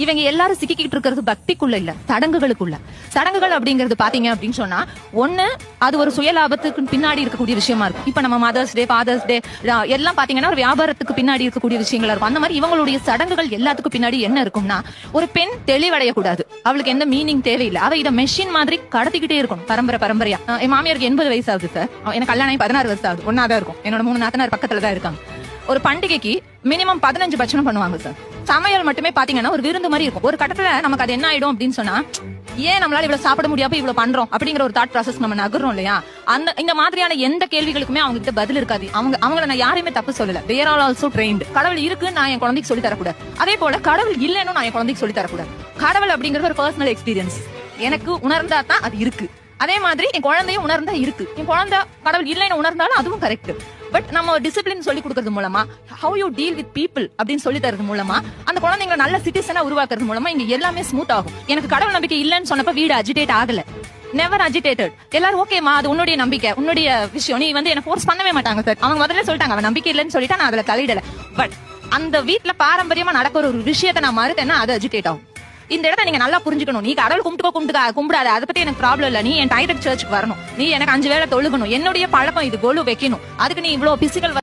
இவங்க எல்லாரும் சிக்கிக்கிட்டு இருக்கிறது பக்திக்குள்ள இல்ல, சடங்குகளுக்குள்ள. சடங்குகள் அப்படிங்கிறது பாத்தீங்க அப்படின்னு சொன்னா, ஒண்ணு அது ஒரு சுயலாபத்துக்கு பின்னாடி இருக்கக்கூடிய விஷயமா இருக்கும். இப்ப நம்ம மதர்ஸ் டே, ஃபாதர்ஸ் டே எல்லாம் பாத்தீங்கன்னா ஒரு வியாபாரத்துக்கு பின்னாடி இருக்கக்கூடிய விஷயங்களா இருக்கும். அந்த மாதிரி இவங்களுடைய சடங்குகள் எல்லாத்துக்கும் பின்னாடி என்ன இருக்கும்னா, ஒரு பெண் தெளிவடைய கூடாது, அவளுக்கு எந்த மீனிங் தேவையில்லை, அவ இதை மெஷின் மாதிரி கடத்திக்கிட்டே இருக்கும் பரம்பரையா. என் மாமியாருக்கு 80 வயசு ஆகுது சார், எனக்கு கல்யாணம் 16 வருஷம் ஆகுது, ஒன்னாதான் இருக்கும். என்னோட 3 நாத்தனார் பக்கத்துல தான் இருக்காங்க. ஒரு பண்டிகைக்கு மினிமம் 15 பட்சணம் பண்ணுவாங்க சார். சமையல் மட்டுமே பாத்தீங்கன்னா ஒரு விருந்து மாதிரி இருக்கும். ஒரு கட்டத்துல நமக்கு அது என்ன ஆயிடும் அப்படின்னு சொன்னா, ஏன் நம்மளால இவ்வளவு சாப்பிட முடியாம இவ்வளவு பண்றோம் அப்படிங்கிற ஒரு தாட் ப்ராசஸ் நம்ம நகர்றோம் இல்லையா. இந்த மாதிரியான எந்த கேள்விகளுக்குமே அவங்க கிட்ட பதில் இருக்காது. அவங்கள நான் யாரையுமே தப்பு சொல்லல. they are all also trained. கடவுள் இருக்குன்னு நான் என் குழந்தைக்கு சொல்லி தரக்கூடாது, அதே போல கடவுள் இல்லைன்னு நான் என் குழந்தைக்கு சொல்லி தரக்கூடாது. கடவுள் அப்படிங்கிறது ஒரு பர்சனல் எக்ஸ்பீரியன்ஸ், எனக்கு உணர்ந்தா தான் அது இருக்கு. அதே மாதிரி என் குழந்தையும் உணர்ந்தா இருக்கு. என் குழந்தை கடவுள் இல்லைன்னு உணர்ந்தாலும் அதுவும் கரெக்ட். பட் நம்ம டிசிப்ளின் சொல்லி கொடுக்கறது மூலமா, how you deal with people அப்படின்னு சொல்லி தரது மூலமா, அந்த குழந்தைங்களை நல்ல சிட்டிசனா உருவாக்குறது மூலமா இங்க எல்லாமே ஸ்மூத் ஆகும். எனக்கு கடவுள் நம்பிக்கை இல்லைன்னு சொன்னப்ப வீடு அஜிடேட் ஆகல, நெவர் அஜிடேட்டட். எல்லாரும் ஓகேமா, அது உன்னுடைய நம்பிக்கை, உன்னுடைய விஷயம், நீ வந்து என்ன ஃபோர்ஸ் பண்ணவே மாட்டாங்க சார். அவங்க முதல்ல சொல்லிட்டாங்க அவன் நம்பிக்கை இல்லைன்னு சொல்லிட்டா நான் அதுல தலையிடல. பட் அந்த வீட்டுல பாரம்பரியமா நடக்கிற ஒரு விஷயத்தை நான் மறுத்தேன்னா அது அஜிடேட் ஆகும். இந்த இடத்த நீங்க நல்லா புரிஞ்சுக்கணும். நீ கடவுள் கும்பிடாத, அதை பத்தி எனக்கு ப்ராப்ளம் இல்ல. நீ என் டைரக்ட் சர்ச்சுக்கு வரணும், நீ எனக்கு 5 வேளை தொழுகணும், என்னுடைய பழக்கம் இது, கோலு வைக்கணும். அதுக்கு நீ இவ்வளவு பிசிக்கல்